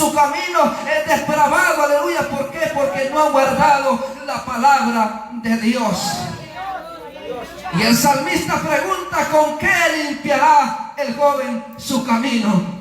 su camino es depravado, aleluya. ¿Por qué? Porque no ha guardado la palabra de Dios. Y el salmista pregunta: ¿con qué limpiará el joven su camino?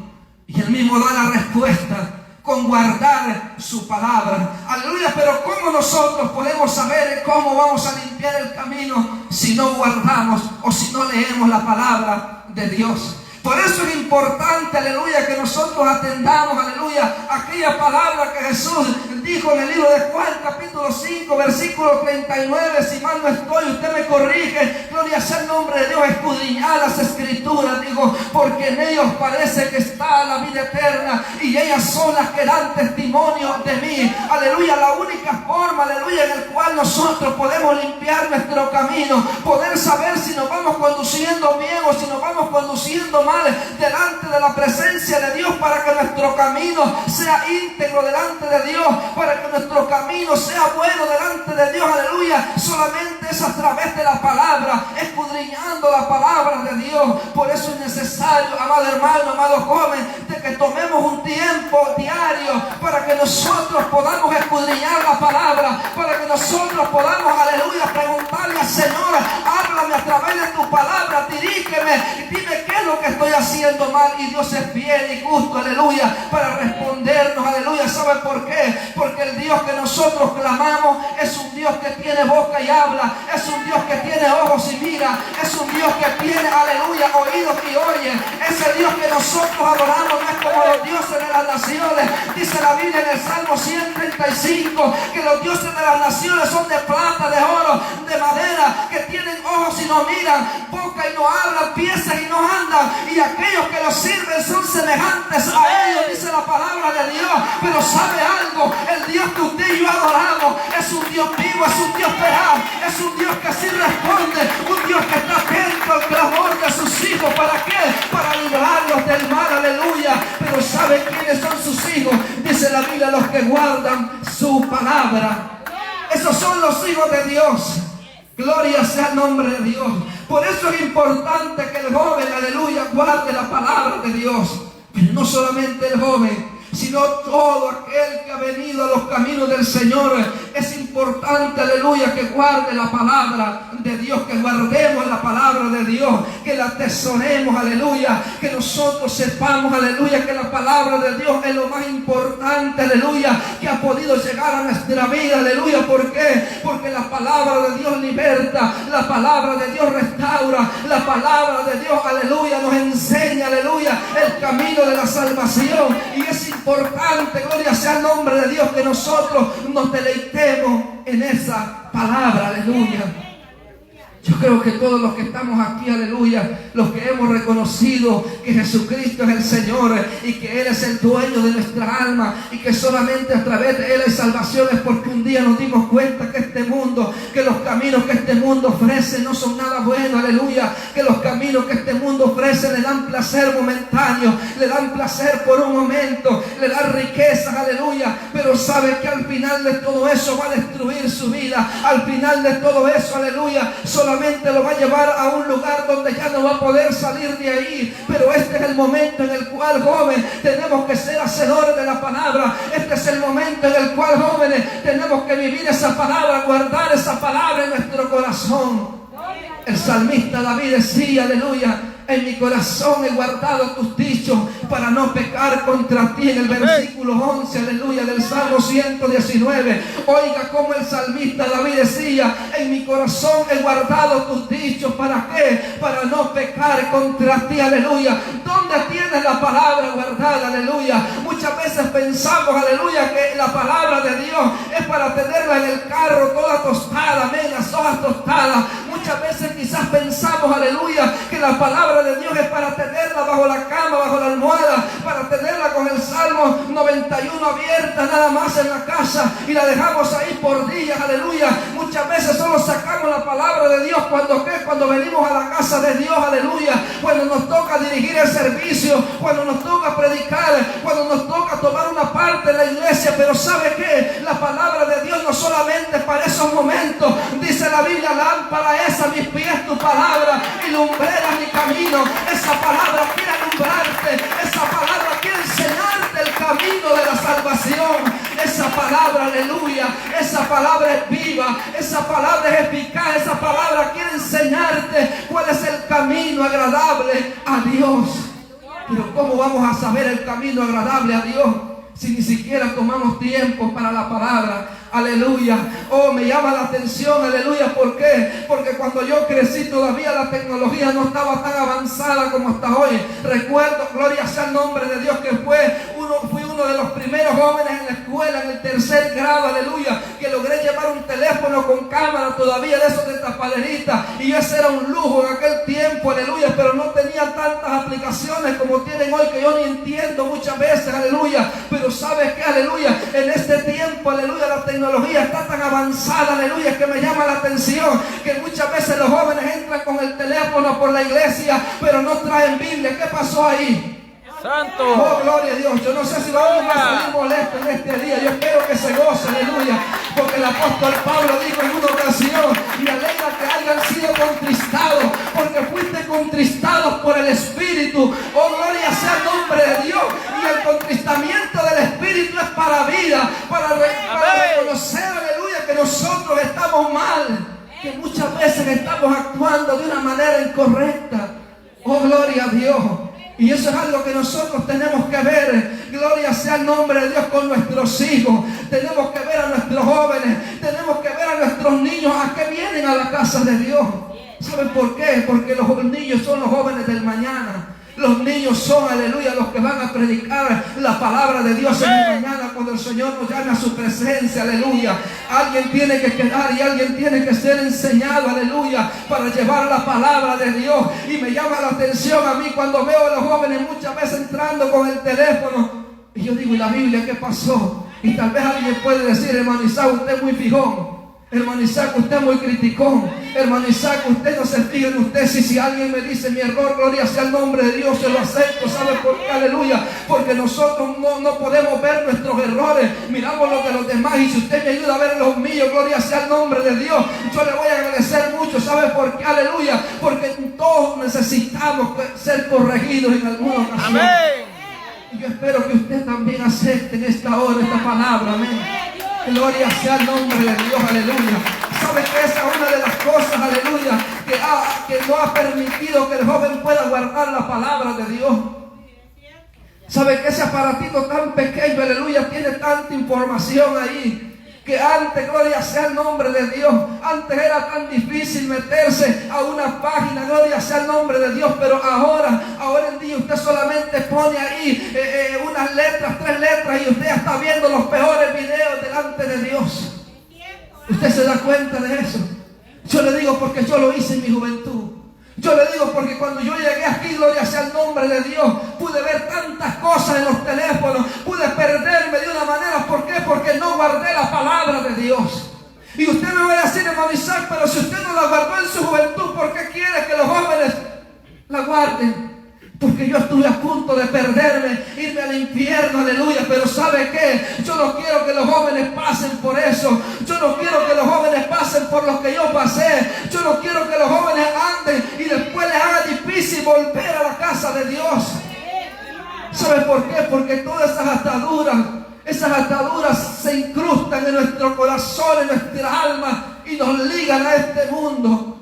Y él mismo da la respuesta: con guardar su palabra. Aleluya. Pero ¿cómo nosotros podemos saber cómo vamos a limpiar el camino si no guardamos o si no leemos la palabra de Dios? Por eso es importante, aleluya, que nosotros atendamos, aleluya, aquella palabra que Jesús dijo en el libro de Juan, capítulo 5, versículo 39. Si mal no estoy, usted me corrige. Gloria sea el nombre de Dios. Escudriñad las escrituras, digo, porque en ellos parece que está la vida eterna, y ellas son las que dan testimonio de mí. Aleluya. La única forma, aleluya, en el cual nosotros podemos limpiar nuestro camino, poder saber si nos vamos conduciendo bien o si nos vamos conduciendo mal delante de la presencia de Dios, para que nuestro camino sea íntegro delante de Dios, para que nuestro camino sea bueno delante de Dios, aleluya. Solamente es a través de la palabra, escudriñando la palabra de Dios. Por eso es necesario, amado hermano, amado joven, de que tomemos un tiempo diario para que nosotros podamos escudriñar la palabra, para que nosotros podamos, aleluya, preguntarle al Señor: háblame a través de tu palabra, dirígeme y dime qué es lo que estoy haciendo mal. Y Dios es fiel y justo, aleluya, para respondernos, aleluya. ¿Sabe por qué? Porque el Dios que nosotros clamamos es un Dios que tiene boca y habla, es un Dios que tiene ojos y mira, es un Dios que tiene, aleluya, oídos y oye. Ese Dios que nosotros adoramos no es como los dioses de las naciones. Dice la Biblia en el Salmo 135 que los dioses de las naciones son de plata, de oro, de madera, que tienen ojos y no miran, boca y no hablan, pies y no andan, y aquellos que los sirven son semejantes a ellos, dice la palabra de Dios. Pero ¿sabe algo? El Dios que usted y yo adoramos es un Dios vivo, es un Dios real, es un Dios que sí responde, un Dios que está atento al clamor de sus hijos. ¿Para qué? Para librarlos del mal, aleluya. Pero ¿sabe quiénes son sus hijos? Dice la Biblia: los que guardan su palabra. Esos son los hijos de Dios. Gloria sea el nombre de Dios. Por eso es importante que el joven, aleluya, guarde la palabra de Dios. Pero no solamente el joven, sino todo aquel que ha venido a los caminos del Señor. Es importante, aleluya, que guarde la palabra de Dios, que guardemos la palabra de Dios, que la atesoremos, aleluya, que nosotros sepamos, aleluya, que la palabra de Dios es lo más importante, aleluya, que ha podido llegar a nuestra vida, aleluya. ¿Por qué? Porque la palabra de Dios liberta, la palabra de Dios restaura, la palabra de Dios, aleluya, nos enseña, aleluya, el camino de la salvación. Y es importante, gloria sea el nombre de Dios, que nosotros nos deleitemos en esa palabra, aleluya. Yo creo que todos los que estamos aquí, aleluya, los que hemos reconocido que Jesucristo es el Señor y que Él es el dueño de nuestra alma y que solamente a través de Él hay salvación, es porque un día nos dimos cuenta que este mundo, que los caminos que este mundo ofrece no son nada bueno, aleluya, que los caminos que este mundo ofrece le dan placer momentáneo, le dan placer por un momento, le dan riquezas, aleluya, pero sabe que al final de todo eso va a destruir su vida. Al final de todo eso, aleluya, solamente lo va a llevar a un lugar donde ya no va a poder salir de ahí. Pero este es el momento en el cual, joven, tenemos que ser hacedores de la palabra. Este es el momento en el cual, jóvenes, tenemos que vivir esa palabra, guardar esa palabra en nuestro corazón. El salmista David decía, aleluya: en mi corazón he guardado tus dichos para no pecar contra ti. En el versículo 11, aleluya, del Salmo 119. Oiga cómo el salmista David decía: en mi corazón he guardado tus dichos. ¿Para qué? Para no pecar contra ti, aleluya. ¿Dónde tienes la palabra guardada, aleluya? Muchas veces pensamos, aleluya, que la palabra de Dios es para tenerla en el carro toda tostada, amén, las hojas tostadas. Muchas veces quizás pensamos, aleluya, que la palabra de Dios es para tenerla bajo la cama, bajo la almohada, para tenerla con el Salmo 91 abierta nada más en la casa y la dejamos ahí por días, aleluya. Muchas veces solo sacamos la palabra de Dios cuando venimos a la casa de Dios, aleluya, cuando nos toca dirigir el servicio, cuando nos toca predicar, cuando nos toca tomar una parte de la iglesia. Pero ¿sabe qué? La palabra de Dios no solamente para esos momentos. Dice la Biblia: lámpara es a mis pies tu palabra y lumbrera mi camino. Esa palabra quiere alumbrarte, esa palabra quiere enseñarte el camino de la salvación. Esa palabra, aleluya, esa palabra es viva, esa palabra es eficaz, esa palabra quiere enseñarte cuál es el camino agradable a Dios. Pero ¿cómo vamos a saber el camino agradable a Dios si ni siquiera tomamos tiempo para la palabra? Aleluya. Oh, me llama la atención, aleluya. ¿Por qué? Porque cuando yo crecí todavía la tecnología no estaba tan avanzada como hasta hoy. Recuerdo, gloria sea el nombre de Dios, que fui uno de los primeros jóvenes en la escuela, en el 3er grado, aleluya, que logré llevar un teléfono con cámara todavía de esos de tapaderita. Y ese era un lujo en aquel tiempo, aleluya, pero no tenía tantas aplicaciones como tienen hoy, que yo ni entiendo muchas veces, aleluya. Pero ¿sabes qué? Aleluya, en este tiempo, aleluya, la tecnología está tan avanzada, aleluya, que me llama la atención que muchas veces los jóvenes entran con el teléfono por la iglesia, pero no traen Biblia. ¿Qué pasó ahí? Santo. Oh, gloria a Dios. Yo no sé si vamos a salir molestos en este día. Yo espero que se goce, aleluya, porque el apóstol Pablo dijo en una ocasión: me alegra que hayan sido contristados, porque fuiste contristados por el Espíritu. Oh, gloria sea el nombre de Dios. Y el contristamiento del Espíritu es para vida, para reconocer, aleluya, que nosotros estamos mal, que muchas veces estamos actuando de una manera incorrecta. Oh, gloria a Dios. Y eso es algo que nosotros tenemos que ver. Gloria sea el nombre de Dios con nuestros hijos. Tenemos que ver a nuestros jóvenes. Tenemos que ver a nuestros niños a que vienen a la casa de Dios. ¿Saben por qué? Porque los niños son los jóvenes del mañana. Los niños son, aleluya, los que van a predicar la palabra de Dios en el mañana cuando el Señor nos llame a su presencia, aleluya. Alguien tiene que quedar y alguien tiene que ser enseñado, aleluya, para llevar la palabra de Dios. Y me llama la atención a mí cuando veo a los jóvenes muchas veces entrando con el teléfono. Y yo digo, ¿y la Biblia qué pasó? Y tal vez alguien puede decir: hermano Isaac, usted es muy fijón. Hermano Isaac, usted es muy criticón. Hermano Isaac, usted no se fija en usted. Si alguien me dice mi error, gloria sea el nombre de Dios, se lo acepto. ¿Sabe por qué? Aleluya. Porque nosotros no podemos ver nuestros errores. Miramos los de los demás. Y si usted me ayuda a ver los míos, gloria sea el nombre de Dios, yo le voy a agradecer mucho. ¿Sabe por qué? Aleluya. Porque todos necesitamos ser corregidos en alguna ocasión. Amén. Y yo espero que usted también acepte en esta hora esta palabra. Amén. Gloria sea el nombre de Dios, aleluya. ¿Sabe que esa es una de las cosas, aleluya, que no ha permitido que el joven pueda guardar la palabra de Dios? ¿Sabe que ese aparatito tan pequeño, aleluya, tiene tanta información ahí? Que antes, gloria sea el nombre de Dios, antes era tan difícil meterse a una página, gloria sea el nombre de Dios, pero ahora en día usted solamente pone ahí unas letras, 3 letras, y usted ya está viendo los peores videos delante de Dios. ¿Usted se da cuenta de eso? Yo le digo porque yo lo hice en mi juventud. Yo le digo porque cuando yo llegué aquí, gloria sea el nombre de Dios, pude ver tantas cosas en los teléfonos, pude perderme de una manera. ¿Por qué? Porque no guardé la palabra de Dios. Y usted me va a decir, hermano Isaac, pero si usted no la guardó en su juventud, ¿por qué quiere que los jóvenes la guarden? Porque yo estuve a punto de perderme, irme al infierno, aleluya. Pero ¿sabe qué? Yo no quiero que los jóvenes pasen por eso. Yo no quiero que los jóvenes pasen por lo que yo pasé. Yo no quiero que los jóvenes anden y después les haga difícil volver a la casa de Dios. ¿Sabe por qué? Porque todas esas ataduras se incrustan en nuestro corazón, en nuestra alma, y nos ligan a este mundo.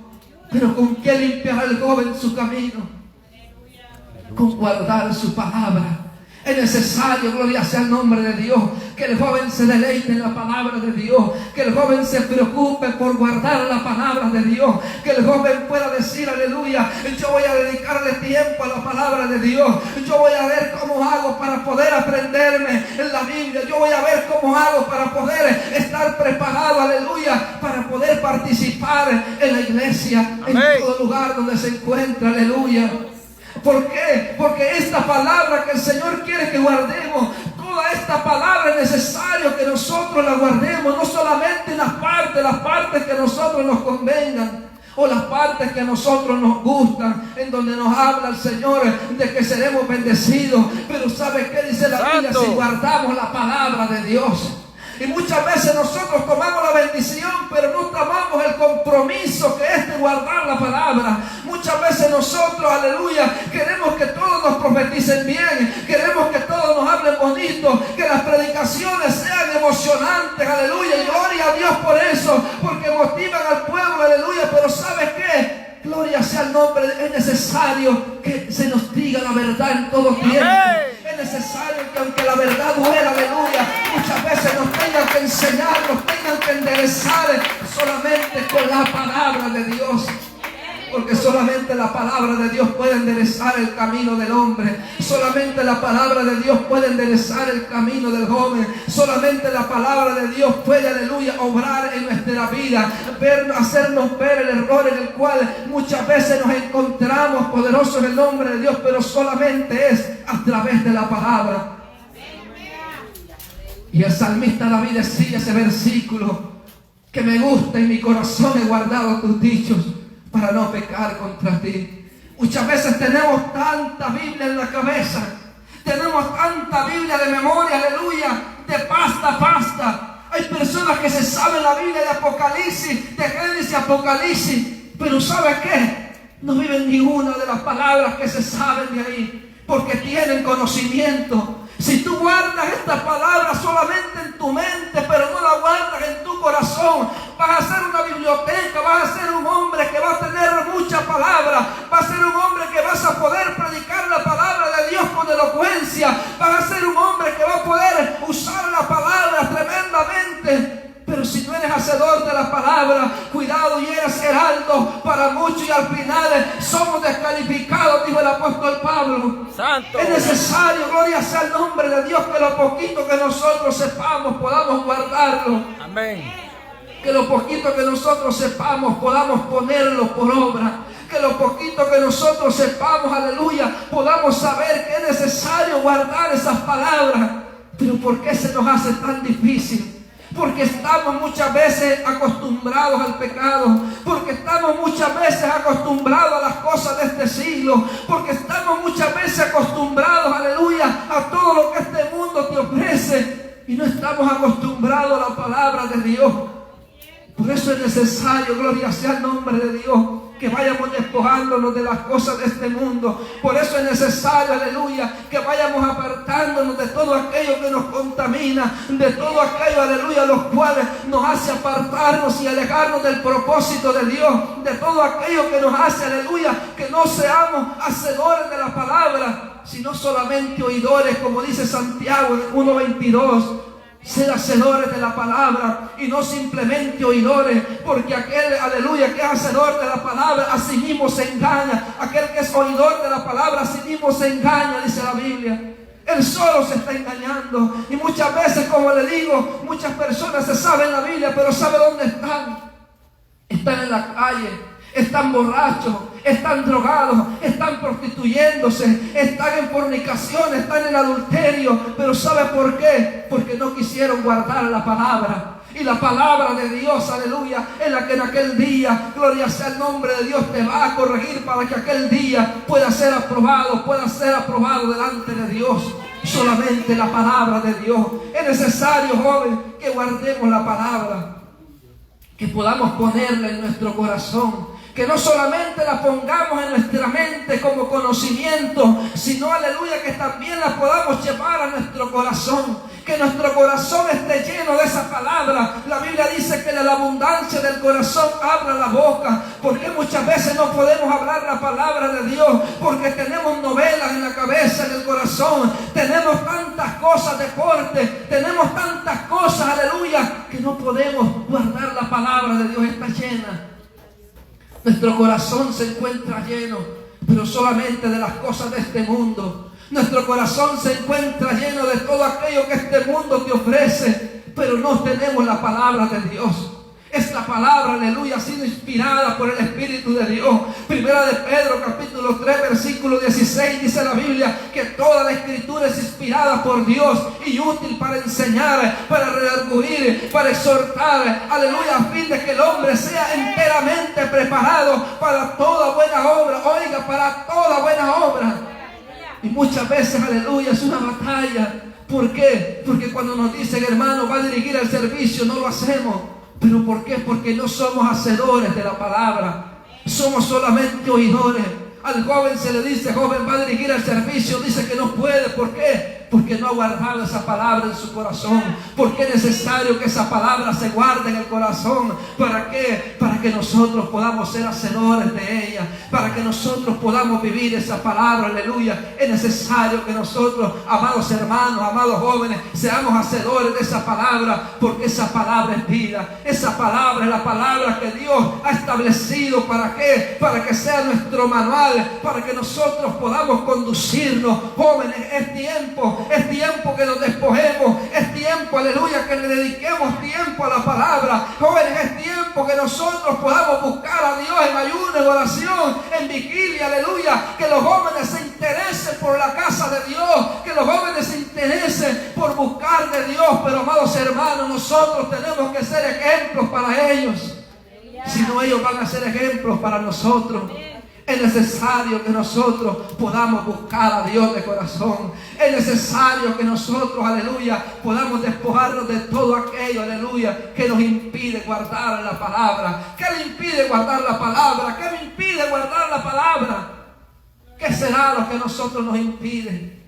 Pero ¿con qué limpiará el joven su camino? Con guardar su palabra. Es necesario, gloria sea el nombre de Dios, que el joven se deleite en la palabra de Dios, que el joven se preocupe por guardar la palabra de Dios, que el joven pueda decir, aleluya, yo voy a dedicarle tiempo a la palabra de Dios, yo voy a ver cómo hago para poder aprenderme en la Biblia, yo voy a ver cómo hago para poder estar preparado, aleluya, para poder participar en la iglesia, en todo lugar donde se encuentra, aleluya. ¿Por qué? Porque esta palabra que el Señor quiere que guardemos, toda esta palabra es necesario que nosotros la guardemos, no solamente en las partes que a nosotros nos convengan, o las partes que a nosotros nos gustan, en donde nos habla el Señor de que seremos bendecidos. Pero ¿sabe qué dice la Biblia? Si guardamos la palabra de Dios, Y muchas veces nosotros tomamos la bendición, pero no tomamos el compromiso que es de guardar la palabra. Muchas veces nosotros, aleluya, queremos que todos nos profeticen bien, queremos que todos nos hablen bonito, que las predicaciones sean emocionantes, aleluya, y gloria a Dios por eso, porque motivan al pueblo, aleluya. Pero ¿sabes qué? Gloria sea el nombre. Es necesario que se nos diga la verdad en todo tiempo. Es necesario que aunque la verdad duela, aleluya, muchas veces nos tengan que enseñar, nos tengan que enderezar solamente con la palabra de Dios. Porque solamente la palabra de Dios puede enderezar el camino del hombre. Solamente la palabra de Dios puede enderezar el camino del joven. Solamente la palabra de Dios puede, aleluya, obrar en nuestra vida, hacernos ver el error en el cual muchas veces nos encontramos, poderosos en el nombre de Dios, pero solamente es a través de la palabra. Y el salmista David decía ese versículo que me gusta: en mi corazón he guardado tus dichos para no pecar contra ti. Muchas veces tenemos tanta Biblia en la cabeza, tenemos tanta Biblia de memoria, aleluya, de pasta a pasta. Hay personas que se saben la Biblia de Apocalipsis, de Génesis a Apocalipsis, pero ¿sabe qué? No viven ninguna de las palabras que se saben de ahí, porque tienen conocimiento. Si tú guardas esta palabra solamente en tu mente, pero no la guardas en tu corazón, vas a ser una biblioteca, vas a ser un hombre que va a tener mucha palabra, vas a ser un hombre que vas a poder predicar la palabra de Dios con elocuencia, vas a ser un hombre que va a poder usar la palabra tremendamente. Pero si no eres hacedor de la palabra, cuidado, y eres heraldo para muchos, y al final somos descalificados, dijo el apóstol Pablo. Santo. Es necesario, gloria sea el nombre de Dios, que lo poquito que nosotros sepamos podamos guardarlo. Amén. Que lo poquito que nosotros sepamos podamos ponerlo por obra. Que lo poquito que nosotros sepamos, aleluya, podamos saber que es necesario guardar esas palabras. Pero ¿por qué se nos hace tan difícil? Porque estamos muchas veces acostumbrados al pecado, porque estamos muchas veces acostumbrados a las cosas de este siglo, porque estamos muchas veces acostumbrados, aleluya, a todo lo que este mundo te ofrece, y no estamos acostumbrados a la palabra de Dios. Por eso es necesario, gloria sea el nombre de Dios, que vayamos despojándonos de las cosas de este mundo. Por eso es necesario, aleluya, que vayamos apartándonos de todo aquello que nos contamina, de todo aquello, aleluya, los cuales nos hace apartarnos y alejarnos del propósito de Dios, de todo aquello que nos hace, aleluya, que no seamos hacedores de la palabra, sino solamente oidores, como dice Santiago en 1:22. Ser hacedores de la palabra y no simplemente oidores, porque aquel, aleluya, que es hacedor de la palabra, a sí mismo se engaña. Aquel que es oidor de la palabra, a sí mismo se engaña, dice la Biblia. Él solo se está engañando. Y muchas veces, como le digo, muchas personas se saben la Biblia, pero ¿sabe dónde están? Están en la calle, están borrachos, están drogados, están prostituyéndose, están en fornicación, están en adulterio. Pero ¿sabe por qué? Porque no quisieron guardar la palabra. Y la palabra de Dios, aleluya, es la que en aquel día, gloria sea el nombre de Dios, te va a corregir para que aquel día pueda ser aprobado delante de Dios. Solamente la palabra de Dios. Es necesario, joven, que guardemos la palabra, que podamos ponerla en nuestro corazón. Que no solamente la pongamos en nuestra mente como conocimiento, sino, aleluya, que también la podamos llevar a nuestro corazón. Que nuestro corazón esté lleno de esa palabra. La Biblia dice que de la abundancia del corazón habla la boca. Porque muchas veces no podemos hablar la palabra de Dios, porque tenemos novelas en la cabeza, en el corazón. Tenemos tantas cosas, deporte, tenemos tantas cosas, aleluya, que no podemos guardar la palabra de Dios. Está llena. Nuestro corazón se encuentra lleno, pero solamente de las cosas de este mundo. Nuestro corazón se encuentra lleno de todo aquello que este mundo te ofrece, pero no tenemos la palabra de Dios. Esta palabra, aleluya, ha sido inspirada por el Espíritu de Dios. Primera de Pedro, capítulo 3, versículo 16, dice la Biblia que toda la Escritura es inspirada por Dios y útil para enseñar, para redarguir, para exhortar, aleluya, a fin de que el hombre sea enteramente preparado para toda buena obra. Oiga, para toda buena obra. Y muchas veces, aleluya, es una batalla. ¿Por qué? Porque cuando nos dicen, hermano, va a dirigir el servicio, no lo hacemos. ¿Pero por qué? Porque no somos hacedores de la palabra. Somos solamente oidores. Al joven se le dice, joven, va a dirigir el servicio. Dice que no puede. ¿Por qué? Porque no ha guardado esa palabra en su corazón. Porque es necesario que esa palabra se guarde en el corazón. ¿Para qué? Para que nosotros podamos ser hacedores de ella. Para que nosotros podamos vivir esa palabra. Aleluya. Es necesario que nosotros, amados hermanos, amados jóvenes, seamos hacedores de esa palabra. Porque esa palabra es vida. Esa palabra es la palabra que Dios ha establecido. ¿Para qué? Para que sea nuestro manual. Para que nosotros podamos conducirnos. Jóvenes, es tiempo que nos despojemos, es tiempo, aleluya, que le dediquemos tiempo a la palabra. Jóvenes, es tiempo que nosotros podamos buscar a Dios en ayuno, en oración, en vigilia, aleluya, que los jóvenes se interesen por la casa de Dios, que los jóvenes se interesen por buscar de Dios. Pero amados hermanos, nosotros tenemos que ser ejemplos para ellos, si no ellos van a ser ejemplos para nosotros. Es necesario que nosotros podamos buscar a Dios de corazón. Es necesario que nosotros, aleluya, podamos despojarnos de todo aquello, aleluya, que nos impide guardar la palabra. ¿Qué le impide guardar la palabra? ¿Qué me impide guardar la palabra? ¿Qué será lo que a nosotros nos impide?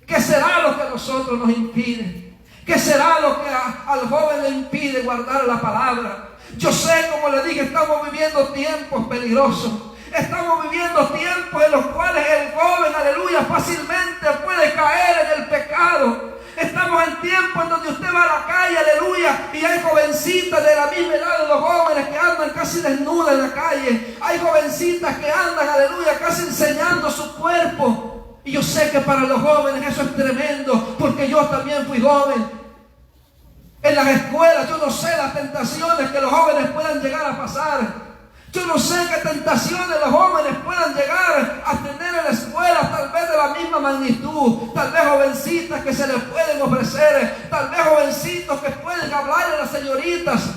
¿Qué será lo que a nosotros nos impide? ¿Qué será lo que al joven le impide guardar la palabra? Yo sé, como le dije, estamos viviendo tiempos peligrosos. Estamos viviendo tiempos en los cuales el joven, aleluya, fácilmente puede caer en el pecado. Estamos en tiempos en donde usted va a la calle, aleluya, y hay jovencitas de la misma edad de los jóvenes que andan casi desnudas en la calle. Hay jovencitas que andan, aleluya, casi enseñando su cuerpo. Y yo sé que para los jóvenes eso es tremendo, porque yo también fui joven. En las escuelas yo no sé las tentaciones que los jóvenes puedan llegar a pasar. Yo no sé qué tentaciones los jóvenes puedan llegar a tener en la escuela, tal vez de la misma magnitud, tal vez jovencitas que se les pueden ofrecer, tal vez jovencitos que pueden hablar a las señoritas.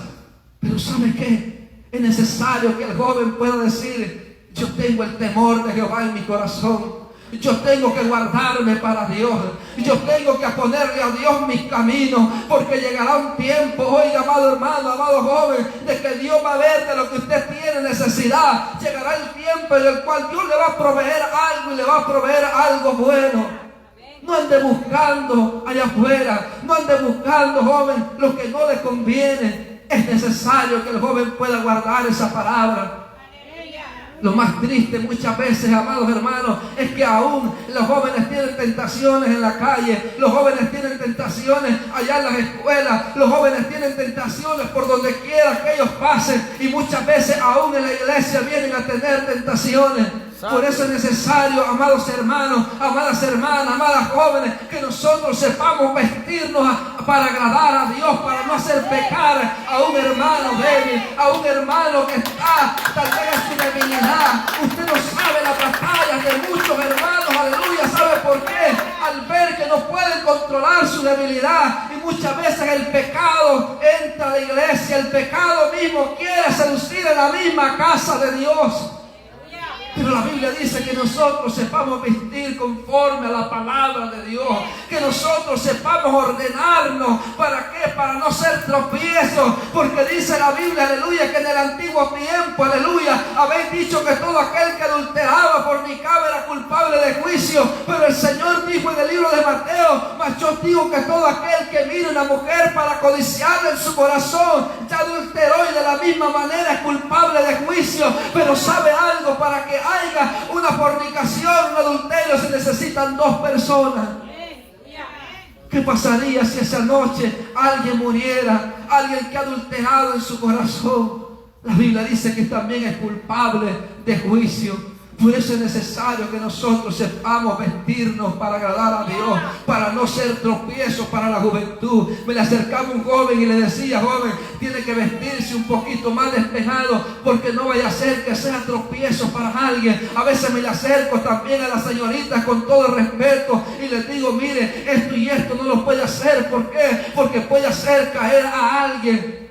Pero ¿sabe qué? Es necesario que el joven pueda decir, yo tengo el temor de Jehová en mi corazón. Yo tengo que guardarme para Dios. Yo tengo que ponerle a Dios mis caminos. Porque llegará un tiempo, oiga, amado hermano, amado joven, de que Dios va a ver de lo que usted tiene necesidad. Llegará el tiempo en el cual Dios le va a proveer algo y le va a proveer algo bueno. No ande buscando allá afuera. No ande buscando, joven, lo que no le conviene. Es necesario que el joven pueda guardar esa palabra. Lo más triste muchas veces, amados hermanos, es que aún los jóvenes tienen tentaciones en la calle, los jóvenes tienen tentaciones allá en las escuelas, los jóvenes tienen tentaciones por donde quiera que ellos pasen, y muchas veces aún en la iglesia vienen a tener tentaciones. Por eso es necesario, amados hermanos, amadas hermanas, amadas jóvenes, que nosotros sepamos vestirnos para agradar a Dios, para no hacer pecar a un hermano débil, a un hermano que está tal vez en su debilidad. Usted no sabe las batallas de muchos hermanos, aleluya. ¿Sabe por qué? Al ver que no pueden controlar su debilidad, y muchas veces el pecado entra a la iglesia, el pecado mismo quiere seducir en la misma casa de Dios. Pero la Biblia dice que nosotros sepamos vestir conforme a la palabra de Dios. Que nosotros sepamos ordenarnos. ¿Para qué? Para no ser tropiezos. Porque dice la Biblia, aleluya, que en el antiguo tiempo, aleluya, habéis dicho que todo aquel que adulteraba, fornicaba, era culpable de juicio. Pero el Señor dijo en el libro de Mateo, mas yo digo que todo aquel que mire una mujer para codiciarla en su corazón, ya adulteró, y de la misma manera es culpable de juicio. Pero ¿sabe algo? Para que haya una fornicación, un adulterio, se necesitan dos personas. ¿Qué pasaría si esa noche alguien muriera? Alguien que ha adulterado en su corazón. La Biblia dice que también es culpable de juicio. Por eso es necesario que nosotros sepamos vestirnos para agradar a Dios, para no ser tropiezos para la juventud. Me le acercaba un joven y le decía, joven, tiene que vestirse un poquito más despejado, porque no vaya a ser que sea tropiezo para alguien. A veces me le acerco también a las señoritas con todo el respeto y les digo, mire, esto y esto no lo puede hacer. ¿Por qué? Porque puede hacer caer a alguien.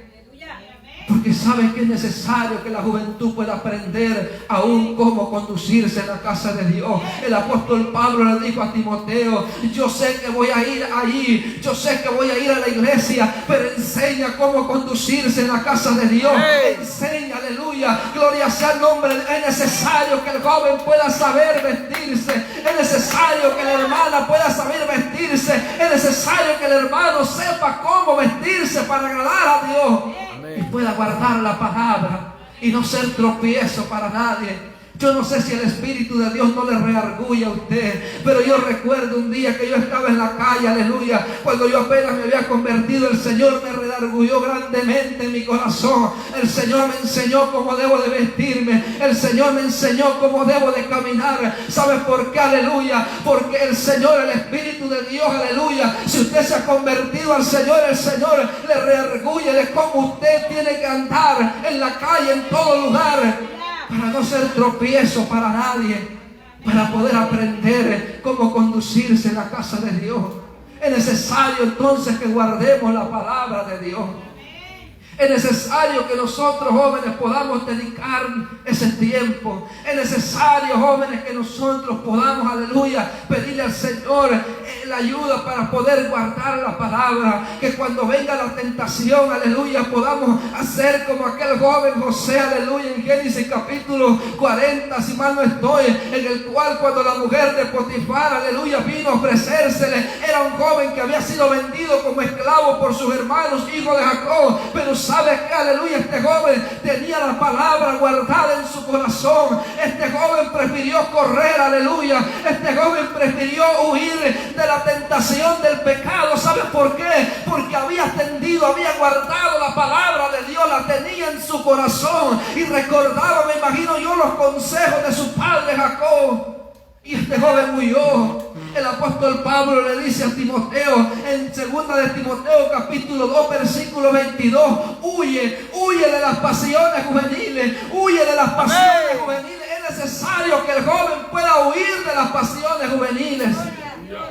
Porque saben que es necesario que la juventud pueda aprender aún cómo conducirse en la casa de Dios. El apóstol Pablo le dijo a Timoteo: yo sé que voy a ir allí, yo sé que voy a ir a la iglesia, pero enseña cómo conducirse en la casa de Dios. Enseña, aleluya, gloria sea el nombre. Es necesario que el joven pueda saber vestirse, es necesario que la hermana pueda saber vestirse, es necesario que el hermano sepa cómo vestirse para agradar a Dios y pueda guardar la palabra y no ser tropiezo para nadie. Yo no sé si el Espíritu de Dios no le redarguye a usted, pero yo recuerdo un día que yo estaba en la calle, aleluya, cuando yo apenas me había convertido. El Señor me redarguyó grandemente en mi corazón. El Señor me enseñó cómo debo de vestirme, el Señor me enseñó cómo debo de caminar. ¿Sabe por qué? Aleluya, porque el Señor, el Espíritu de Dios, aleluya, si usted se ha convertido al Señor, el Señor le redarguye de cómo usted tiene que andar en la calle, en todo lugar, para no ser tropiezo para nadie, para poder aprender cómo conducirse en la casa de Dios. Es necesario entonces que guardemos la palabra de Dios. Es necesario que nosotros, jóvenes, podamos dedicar ese tiempo. Es necesario, jóvenes, que nosotros podamos, aleluya, pedirle al Señor la ayuda para poder guardar la palabra. Que cuando venga la tentación, aleluya, podamos hacer como aquel joven José, aleluya, en Génesis capítulo 40, si mal no estoy, en el cual cuando la mujer de Potifar, aleluya, vino a ofrecérsele, era un joven que había sido vendido como esclavo por sus hermanos, hijos de Jacob, pero ¿sabe qué? Aleluya, este joven tenía la palabra guardada en su corazón. Este joven prefirió correr, aleluya. Este joven prefirió huir de la tentación del pecado. ¿Sabe por qué? Porque había atendido, había guardado la palabra de Dios, la tenía en su corazón y recordaba, me imagino yo, los consejos de su padre Jacob. Y este joven murió. El apóstol Pablo le dice a Timoteo en 2 de Timoteo capítulo 2 versículo 22: huye de las pasiones juveniles, huye de las pasiones juveniles. Es necesario que el joven pueda huir de las pasiones juveniles.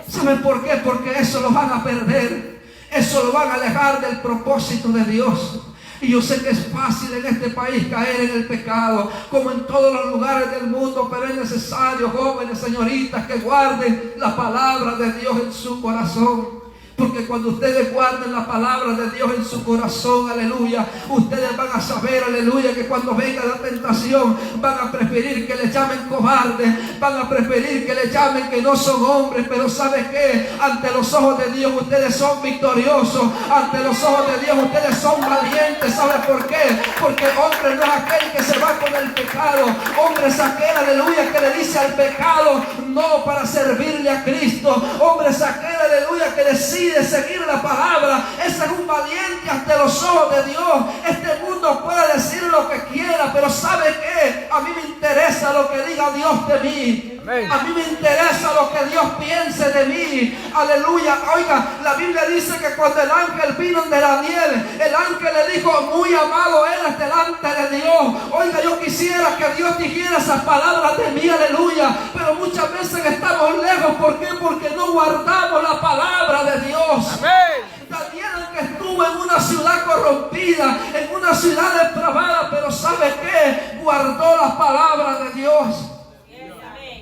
¿Saben por qué? Porque eso lo van a perder, eso lo van a alejar del propósito de Dios. Y yo sé que es fácil en este país caer en el pecado, como en todos los lugares del mundo, pero es necesario, jóvenes, señoritas, que guarden la palabra de Dios en su corazón. Porque cuando ustedes guarden la palabra de Dios en su corazón, aleluya, ustedes van a saber, aleluya, que cuando venga la tentación van a preferir que le llamen cobardes, van a preferir que le llamen que no son hombres. Pero ¿sabe qué? Ante los ojos de Dios ustedes son victoriosos, ante los ojos de Dios ustedes son valientes. ¿Sabe por qué? Porque hombre no es aquel que se va con el pecado, hombre es aquel, aleluya, que le dice al pecado no para servirle a Cristo. Hombre es aquel, aleluya, que decide seguir la palabra. Ese es un valiente ante los ojos de Dios. Este mundo puede decir lo que quiera, pero ¿sabe qué? A mí me interesa lo que diga Dios de mí. A mí me interesa lo que Dios piense de mí. Aleluya. Oiga, la Biblia dice que cuando el ángel vino de Daniel, el ángel le dijo: muy amado eres delante de Dios. Oiga, yo quisiera que Dios dijera esas palabras de mí, aleluya. Pero muchas veces estamos lejos. ¿Por qué? Porque no guardamos la palabra de Dios. Amén. Daniel, que estuvo en una ciudad corrompida, en una ciudad depravada, pero ¿sabe qué? Guardó la palabra de Dios.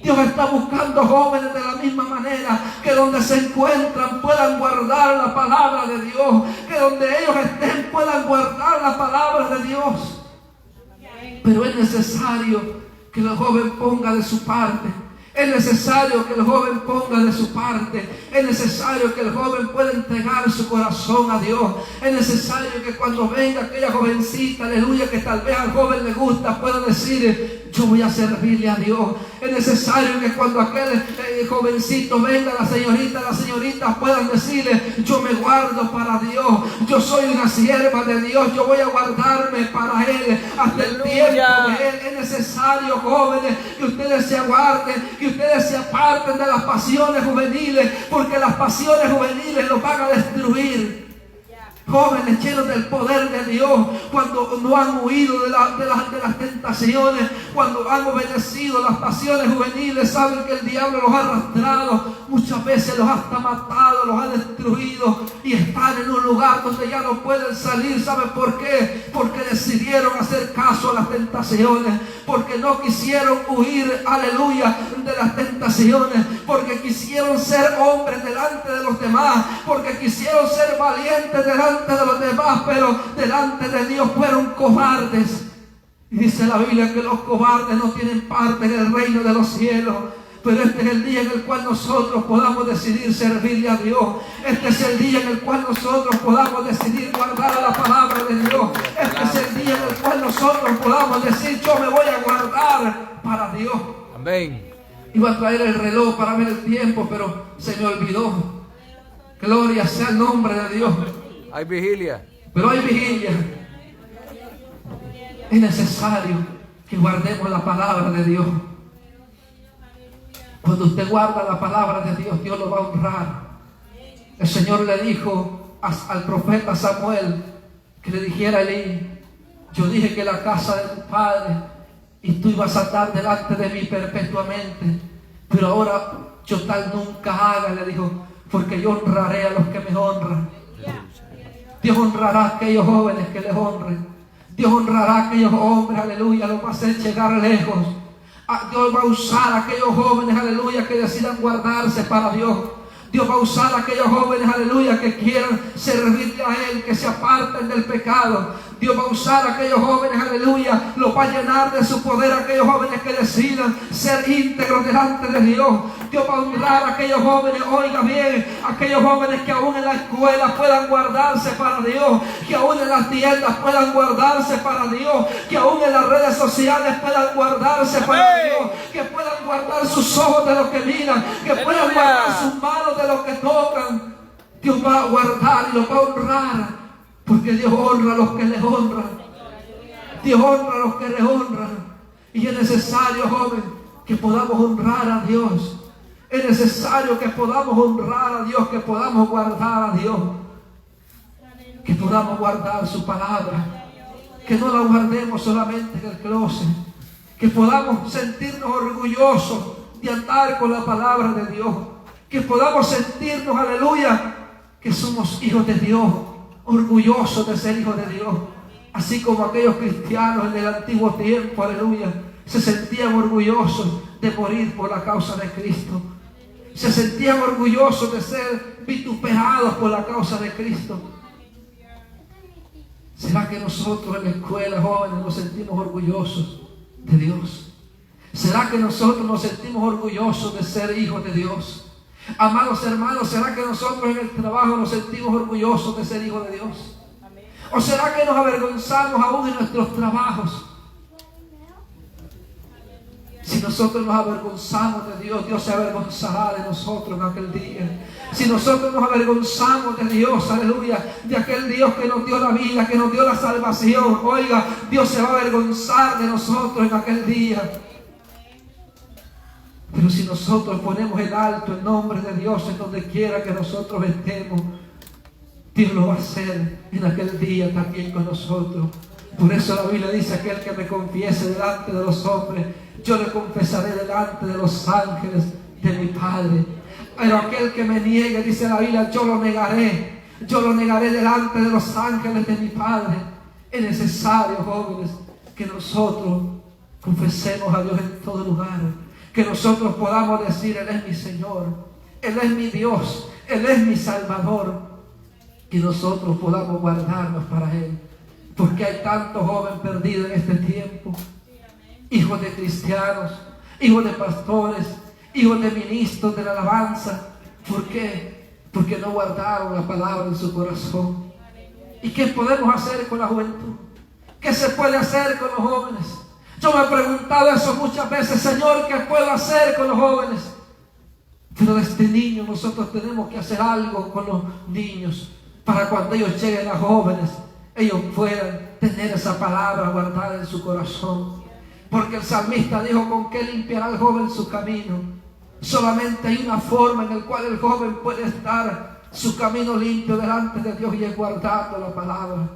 Dios está buscando jóvenes de la misma manera, que donde se encuentran puedan guardar la palabra de Dios, que donde ellos estén puedan guardar la palabra de Dios. Pero es necesario que el joven ponga de su parte. Es necesario que el joven ponga de su parte. Es necesario que el joven pueda entregar su corazón a Dios. Es necesario que cuando venga aquella jovencita, aleluya, que tal vez al joven le gusta, pueda decir: yo voy a servirle a Dios. Es necesario que cuando aquel jovencito venga, las señoritas puedan decirle: yo me guardo para Dios, yo soy una sierva de Dios, yo voy a guardarme para Él hasta el tiempo de Él. Es necesario, jóvenes, que ustedes se aguarden, que ustedes se aparten de las pasiones juveniles, porque las pasiones juveniles los van a destruir. Jóvenes llenos del poder de Dios, cuando no han huido de las tentaciones, cuando han obedecido las pasiones juveniles, saben que el diablo los ha arrastrado, muchas veces los ha hasta matado, los ha destruido y están en un lugar donde ya no pueden salir. ¿Saben por qué? Porque decidieron hacer caso a las tentaciones, porque no quisieron huir, aleluya, de las tentaciones, porque quisieron ser hombres delante de los demás, porque quisieron ser valientes delante de los demás, pero delante de Dios fueron cobardes. Y dice la Biblia que los cobardes no tienen parte en el reino de los cielos. Pero este es el día en el cual nosotros podamos decidir servirle a Dios. Este es el día en el cual nosotros podamos decidir guardar la palabra de Dios. Este es el día en el cual nosotros podamos decir: yo me voy a guardar para Dios. Amén. Iba a traer el reloj para ver el tiempo, pero se me olvidó. Gloria sea el nombre de Dios. Hay vigilia. Pero hay vigilia. Es necesario que guardemos la palabra de Dios. Cuando usted guarda la palabra de Dios, Dios lo va a honrar. El Señor le dijo al profeta Samuel que le dijera a Elí: yo dije que la casa de tu padre y tú ibas a estar delante de mí perpetuamente, pero ahora yo tal nunca haga, le dijo, porque yo honraré a los que me honran. Dios honrará a aquellos jóvenes que les honren. Dios honrará a aquellos hombres, aleluya, los va a hacer llegar lejos. Dios va a usar a aquellos jóvenes, aleluya, que decidan guardarse para Dios. Dios va a usar a aquellos jóvenes, aleluya, que quieran servirle a Él, que se aparten del pecado. Dios va a usar a aquellos jóvenes, aleluya, los va a llenar de su poder, a aquellos jóvenes que decidan ser íntegros delante de Dios. Dios va a honrar a aquellos jóvenes, oiga bien, aquellos jóvenes que aún en la escuela puedan guardarse para Dios, que aún en las tiendas puedan guardarse para Dios, que aún en las redes sociales puedan guardarse para Dios, que puedan guardar sus ojos de lo que miran, que puedan guardar sus manos de lo que tocan. Dios va a guardar y los va a honrar. Porque Dios honra a los que le honran. Dios honra a los que le honran. Y es necesario, joven, que podamos honrar a Dios. Es necesario que podamos honrar a Dios, que podamos guardar a Dios. Que podamos guardar su palabra. Que no la guardemos solamente en el closet. Que podamos sentirnos orgullosos de andar con la palabra de Dios. Que podamos sentirnos, aleluya, que somos hijos de Dios. Orgullosos de ser hijos de Dios, así como aquellos cristianos en el antiguo tiempo, aleluya, se sentían orgullosos de morir por la causa de Cristo, se sentían orgullosos de ser vituperados por la causa de Cristo. ¿Será que nosotros en la escuela, jóvenes, nos sentimos orgullosos de Dios? ¿Será que nosotros nos sentimos orgullosos de ser hijos de Dios? Amados hermanos, ¿será que nosotros en el trabajo nos sentimos orgullosos de ser hijos de Dios? ¿O será que nos avergonzamos aún en nuestros trabajos? Si nosotros nos avergonzamos de Dios, Dios se avergonzará de nosotros en aquel día. Si nosotros nos avergonzamos de Dios, aleluya, de aquel Dios que nos dio la vida, que nos dio la salvación, oiga, Dios se va a avergonzar de nosotros en aquel día. Pero si nosotros ponemos en alto el nombre de Dios en donde quiera que nosotros estemos, Dios lo va a hacer en aquel día también con nosotros. Por eso la Biblia dice: aquel que me confiese delante de los hombres, yo le confesaré delante de los ángeles de mi Padre. Pero aquel que me niegue, dice la Biblia, yo lo negaré delante de los ángeles de mi Padre. Es necesario, jóvenes, que nosotros confesemos a Dios en todo lugar. Que nosotros podamos decir: Él es mi Señor, Él es mi Dios, Él es mi Salvador. Que nosotros podamos guardarnos para Él. Porque hay tantos jóvenes perdidos en este tiempo. Hijos de cristianos, hijos de pastores, hijos de ministros de la alabanza. ¿Por qué? Porque no guardaron la palabra en su corazón. ¿Y qué podemos hacer con la juventud? ¿Qué se puede hacer con los jóvenes? Yo me he preguntado eso muchas veces: Señor, ¿qué puedo hacer con los jóvenes? Pero desde niños nosotros tenemos que hacer algo con los niños, para cuando ellos lleguen a jóvenes, ellos puedan tener esa palabra guardada en su corazón. Porque el salmista dijo: ¿con qué limpiará el joven su camino? Solamente hay una forma en la cual el joven puede estar su camino limpio delante de Dios y es guardando la palabra.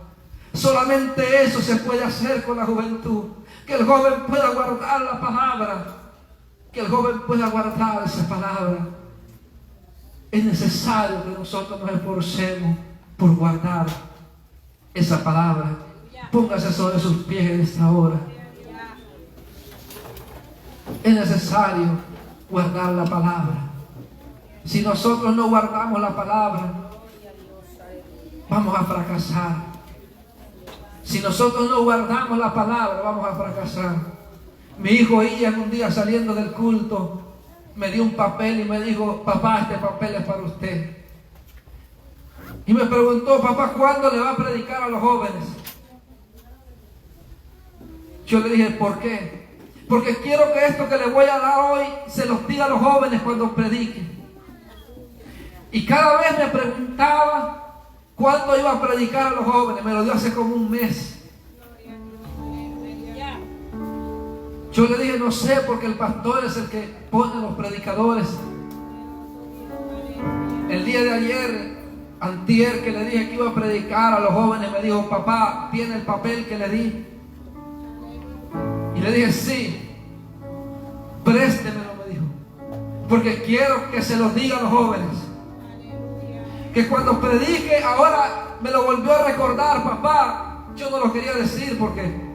Solamente eso se puede hacer con la juventud. Que el joven pueda guardar la palabra. Que el joven pueda guardar esa palabra. Es necesario que nosotros nos esforcemos por guardar esa palabra. Póngase sobre sus pies en esta hora. Es necesario guardar la palabra. Si nosotros no guardamos la palabra, vamos a fracasar. Si nosotros no guardamos la palabra, vamos a fracasar. Mi hijo Ian, un día saliendo del culto, me dio un papel y me dijo: papá, este papel es para usted. Y me preguntó: papá, ¿cuándo le va a predicar a los jóvenes? Yo le dije: ¿por qué? Porque quiero que esto que le voy a dar hoy se los diga a los jóvenes cuando prediquen. Y cada vez me preguntaba cuándo iba a predicar a los jóvenes. Me lo dio hace como un mes. Yo le dije: no sé, porque el pastor es el que pone los predicadores. El día de ayer, antier, que le dije que iba a predicar a los jóvenes, me dijo: papá, ¿tiene el papel que le di? Y le dije: sí, préstemelo, me dijo, porque quiero que se los diga a los jóvenes. Que cuando predique, ahora me lo volvió a recordar: papá, yo no lo quería decir porque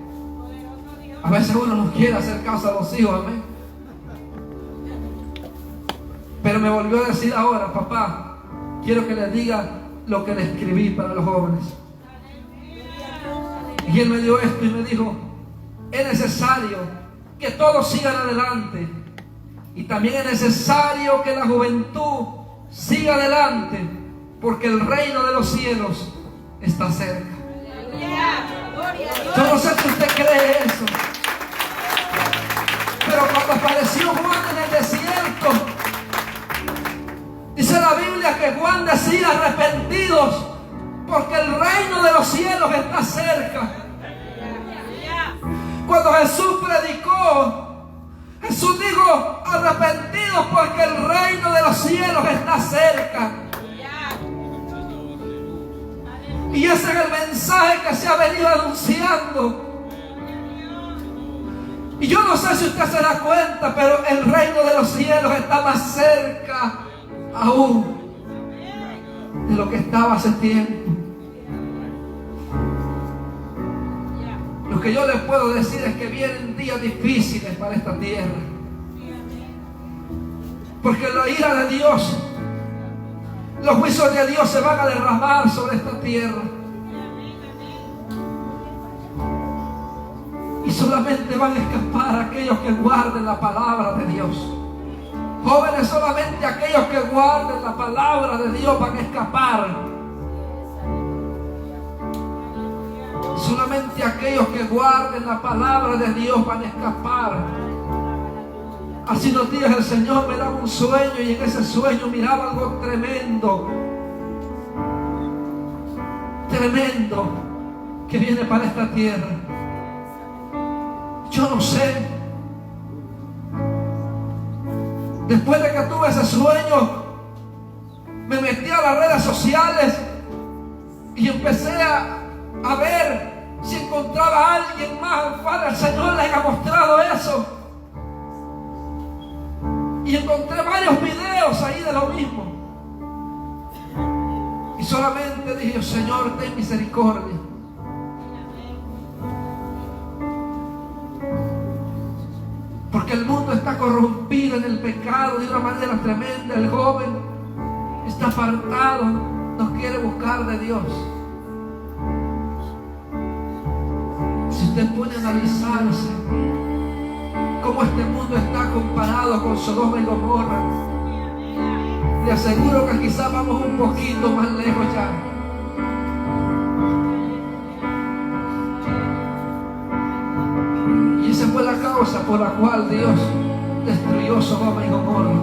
a veces uno no quiere hacer caso a los hijos, amén. Pero me volvió a decir ahora: papá, quiero que les diga lo que le escribí para los jóvenes. Y él me dio esto y me dijo: es necesario que todos sigan adelante. Y también es necesario que la juventud siga adelante, porque el reino de los cielos está cerca. Yo no sé si usted cree eso, pero cuando apareció Juan en el desierto, dice la Biblia que Juan decía: arrepentidos, porque el reino de los cielos está cerca. Cuando Jesús predicó, Jesús dijo: arrepentidos, porque el reino de los cielos está cerca. Y ese es el mensaje que se ha venido anunciando. Y yo no sé si usted se da cuenta, pero el reino de los cielos está más cerca aún de lo que estaba hace tiempo. Lo que yo les puedo decir es que vienen días difíciles para esta tierra, porque la ira de Dios, los juicios de Dios se van a derramar sobre esta tierra. Y solamente van a escapar aquellos que guarden la palabra de Dios. Jóvenes, solamente aquellos que guarden la palabra de Dios van a escapar. Solamente aquellos que guarden la palabra de Dios van a escapar. Hace unos días el Señor me daba un sueño, y en ese sueño miraba algo tremendo, tremendo, que viene para esta tierra. Yo no sé. Después de que tuve ese sueño, me metí a las redes sociales y empecé a ver si encontraba a alguien más al cual el Señor le haya mostrado eso. Y encontré varios videos ahí de lo mismo. Y solamente dije: Señor, ten misericordia. Porque el mundo está corrompido en el pecado de una manera tremenda. El joven está apartado, no quiere buscar de Dios. Si usted puede analizarse cómo este mundo está comparado con Sodoma y Gomorra, le aseguro que quizás vamos un poquito más lejos ya. Y esa fue la causa por la cual Dios destruyó Sodoma y Gomorra.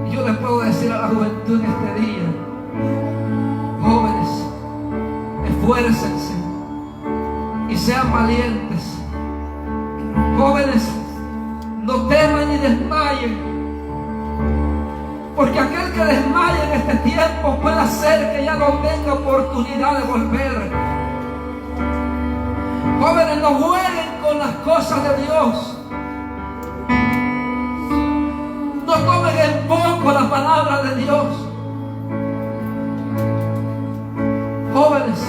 Y yo le puedo decir a la juventud en este día: jóvenes, esfuércense y sean valientes. Jóvenes, no teman ni desmayen, Porque aquel que desmaya en este tiempo puede hacer que ya no tenga oportunidad de volver. Jóvenes, no jueguen con las cosas de Dios. No tomen en poco la palabra de Dios. Jóvenes,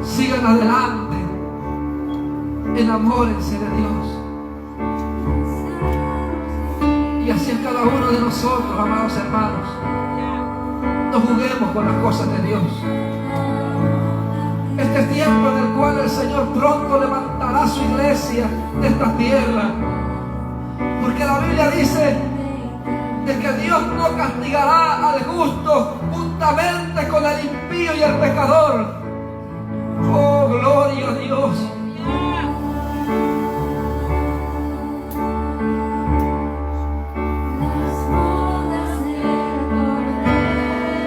sigan adelante. Enamórense de Dios. Y así es cada uno de nosotros, amados hermanos. No juguemos con las cosas de Dios. Este tiempo en el cual el Señor pronto levantará su iglesia de esta tierra. Porque la Biblia dice de que Dios no castigará al justo juntamente con el impío y el pecador. Oh, gloria a Dios.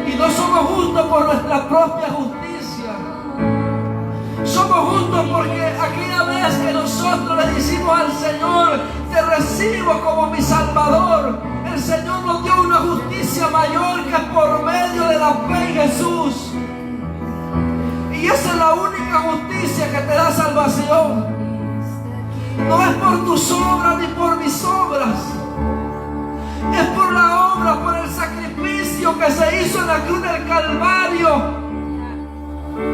Y no somos justos por nuestra propia justicia. Somos justos porque aquella vez que nosotros le decimos al Señor: te recibo como mi Salvador, el Señor nos dio una justicia mayor que es por medio de la fe en Jesús. Y esa es la única justicia que te da salvación. No es por tus obras ni por mis obras. Es por la obra, por el sacrificio que se hizo en la cruz del Calvario.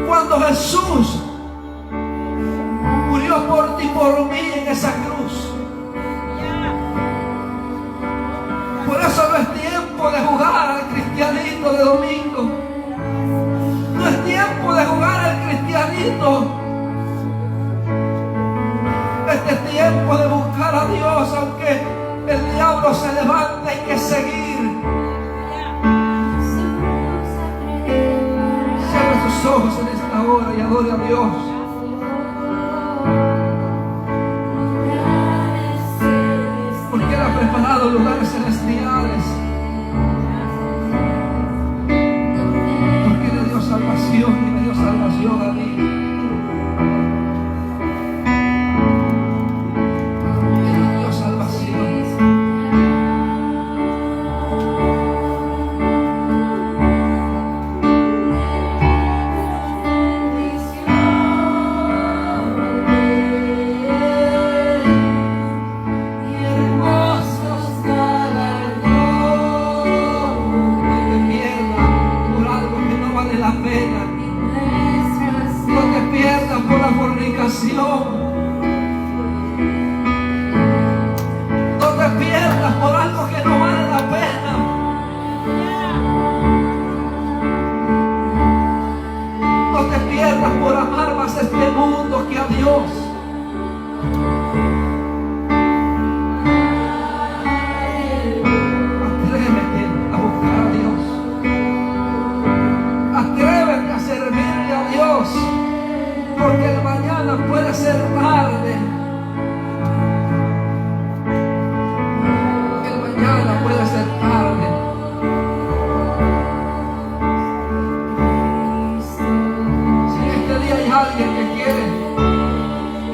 Cuando Jesús murió por ti y por mí en esa cruz. Por eso no es tiempo de jugar al cristianito de domingo. No es tiempo de jugar al cristianito. Este es tiempo de buscar a Dios, aunque el diablo se levante, hay que seguir. Cierra sus ojos en esta hora y adore a Dios. Porque Él ha preparado lugares celestiales. Porque le dio salvación y me dio salvación a mí. Le dio salvación. No te pierdas por algo que no vale la pena. No te pierdas por amar más este mundo que a Dios. Atrévete a buscar a Dios. Atrévete a servirle a Dios. Porque el mañana puede ser tarde. El mañana puede ser tarde. Si este día hay alguien que quiere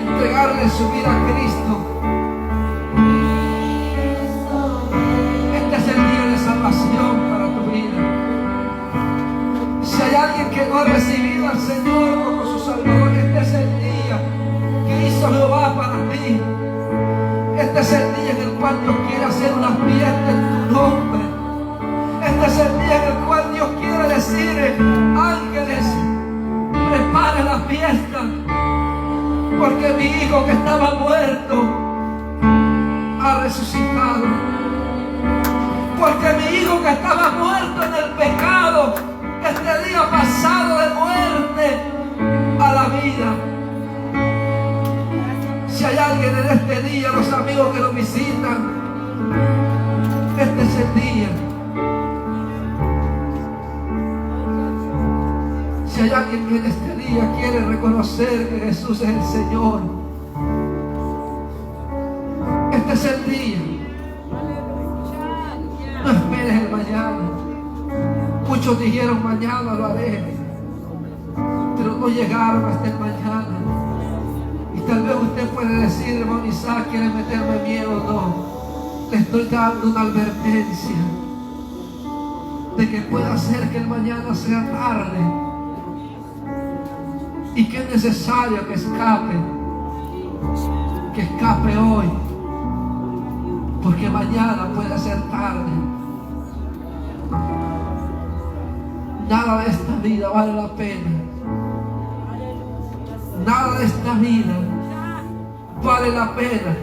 entregarle su vida a Cristo, este es el día de salvación para tu vida. Si hay alguien que no ha recibido al Señor como su Salvador, este es el día que hizo Jehová para ti. Este es el día en el cual Dios quiere hacer una fiesta en tu nombre. Este es el día en el cual Dios quiere decir: ángeles, preparen la fiesta, porque mi hijo que estaba muerto ha resucitado. Porque mi hijo que estaba muerto en el pecado, este día pasado de muerte a la vida. Si hay alguien en este día, los amigos que lo visitan, este es el día. Si hay alguien que en este día quiere reconocer que Jesús es el Señor, este es el día. No esperes el mañana. Muchos dijeron: mañana lo haré, pero no llegaron hasta el mañana. Y tal vez usted puede decir: hermano Isaac, ¿quiere meterme miedo? No. Le estoy dando una advertencia de que pueda ser que el mañana sea tarde y que es necesario que escape hoy, porque mañana puede ser tarde. Nada de esta vida vale la pena. Nada de esta vida vale la pena.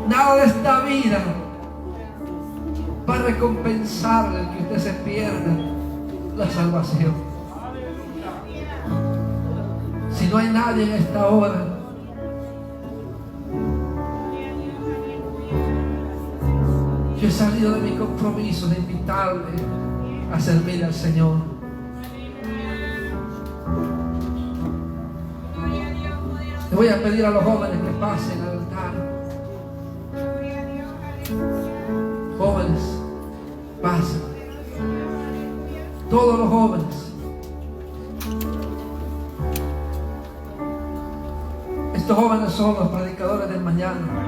Nada de esta vida va a recompensarle el que usted se pierda la salvación. Si no hay nadie en esta hora, yo he salido de mi compromiso de invitarle a servir al Señor. Le voy a pedir a los jóvenes que pasen al altar. Jóvenes, pasen. Todos los jóvenes. Estos jóvenes son los predicadores del mañana.